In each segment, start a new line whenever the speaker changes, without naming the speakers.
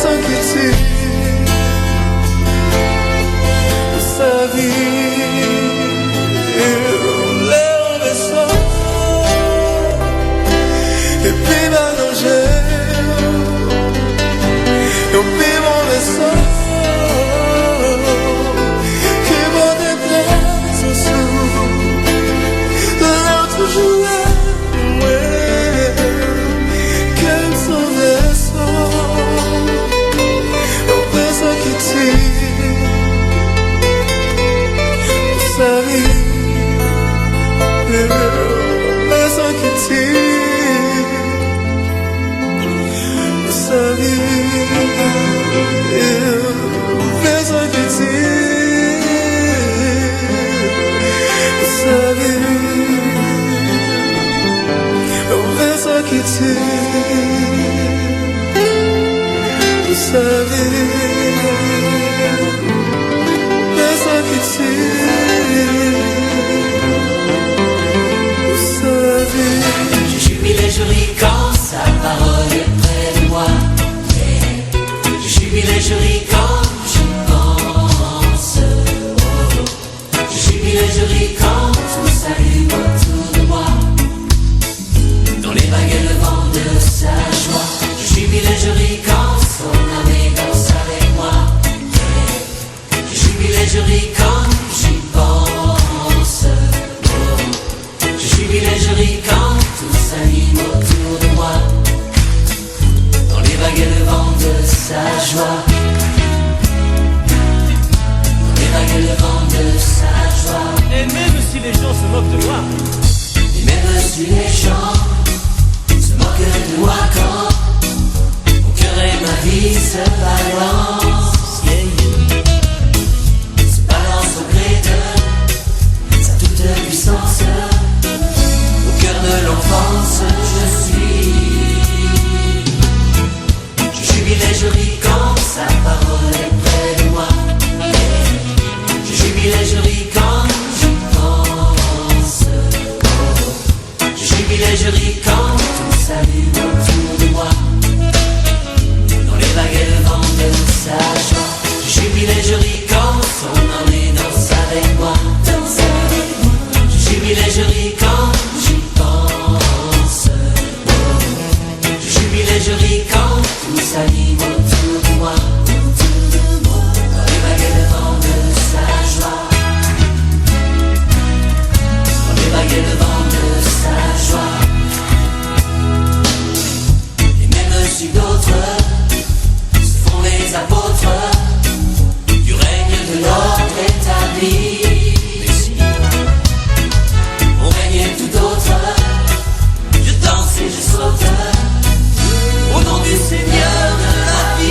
Son Vous savez, les inquiétudes. Vous savez,
je jubile et je ris quand sa parole est près de moi. Je jubile et je ris quand j'y pense. Je jubile et je ris quand tout s'allume autour de moi. Dans les vagues et le vent de sa joie. Je jubile et je ris quand son armée danse avec moi. Je jubile et je ris quand j'y pense. Je jubile et je ris quand tout s'anime autour de moi. Dans les vagues et le vent de sa joie. Dans les vagues et le vent de sa joie.
Et même si les gens se moquent de moi.
Et même si les gens se moquent de moi quand mon cœur et ma vie se balancent. Se balancent au gré de sa toute puissance. Au cœur de l'enfance je suis. Je jubile et je ris quand sa parole est près de moi. Je jubile et je ris quand j'y pense. Je jubile et je ris quand tout s'allume autour de moi. Dans les vagues et le vent de sa joie. Je jubile et je ris quand son armée danse avec moi. Je jubile et je ris quand j'y pense. Je jubile et je ris quand tout s'anime autour de moi. Dans les vagues et le vent de sa joie. Dans les vagues et le vent de sa joie. Et même si d'autres se font les apôtres du règne de l'ordre établi, mon règne est tout autre. Je danse et je saute au nom du Seigneur de la vie.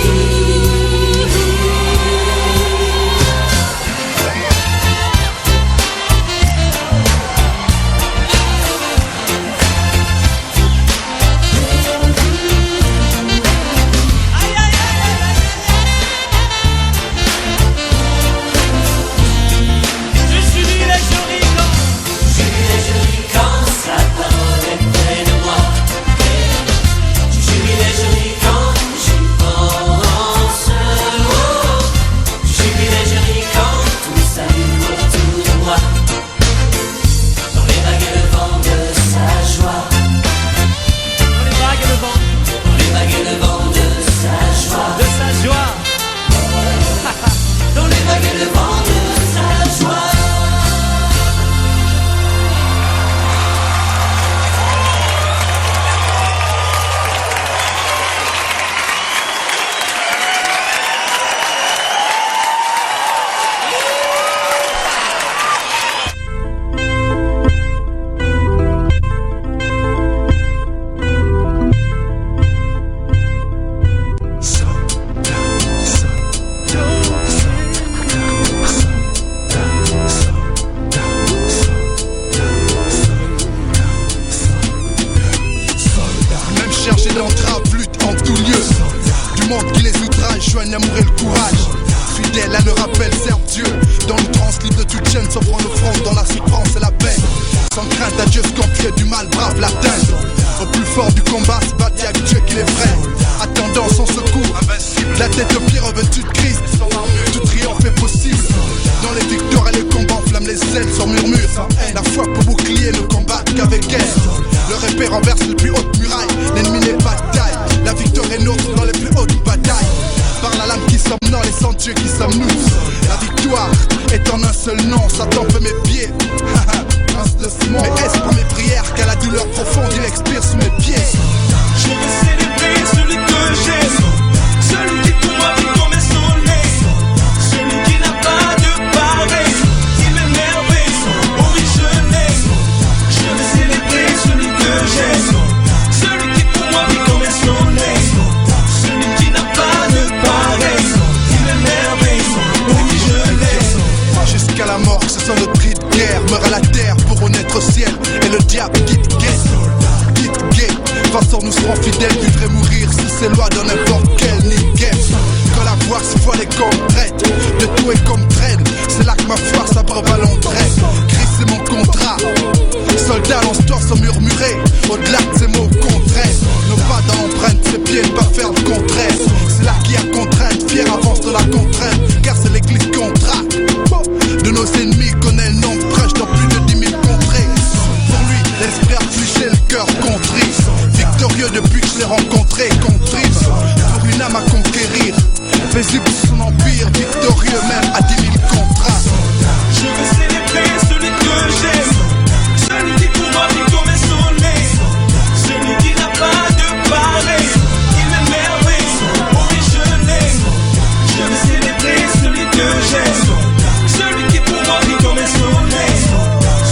Face nous serons paisible son empire, victorieux même à 10 000 contrats.
Je veux célébrer celui que j'aime, celui qui pour moi vit comme un soleil, celui qui n'a pas de pareil, il m'émerveille, oui je l'aime. Je veux célébrer celui que j'aime, celui qui pour moi vit comme un soleil,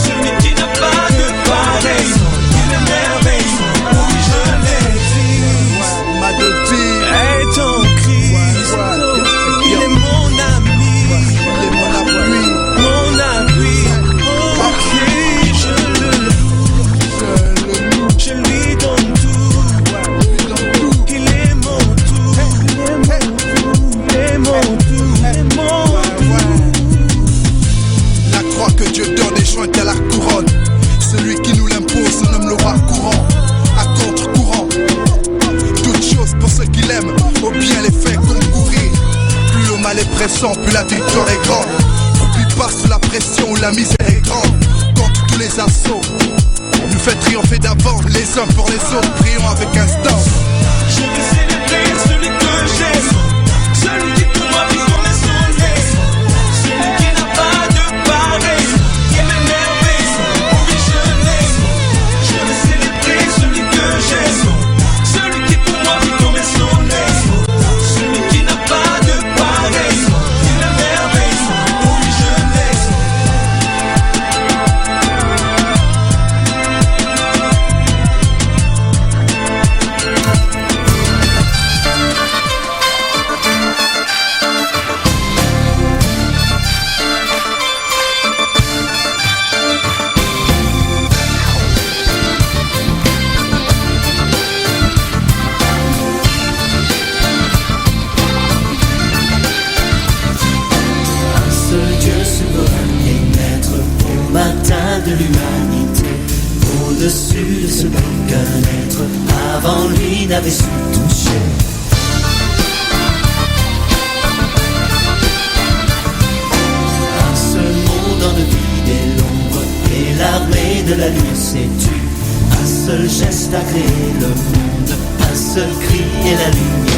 celui qui n'a pas de pareil, il m'émerveille, oui je l'aime. Hey ton Christ, il est mon ami,
Il est mon appui.
mon appui. Ok, je le loue, je lui donne tout. Il est mon tout, il est mon tout, il est mon tout.
La croix que Dieu donne est jointe à la couronne. Celui qui nous l'impose se nomme le roi courant. À contre-courant, toute chose pour ceux qui l'aiment, au bien les fait concourir. Plus le mal est pressant, plus la victoire est grande. Plus pas sous la pression où la misère est grande. Contre tous les assauts, nous fait triompher d'avant, les uns pour les autres, prions avec instance.
Je veux célébrer celui que j'aime, celui qui pour moi vit comme un soleil, celui qui n'a pas de pareil, il m'émerveille, oui je l'aime. Je veux célébrer celui que j'aime, celui qui pour moi vit comme un soleil, celui qui n'a pas de pareil, il m'émerveille, oui je l'aime.
Un seul Dieu souverain et maître au matin de l'humanité, au-dessus de ce qu'un être avant lui n'avait su toucher. Un seul monde en vide et l'ombre, et l'armée de la nuit s'est tue. Un seul geste a créé le monde, un seul cri et la lumière.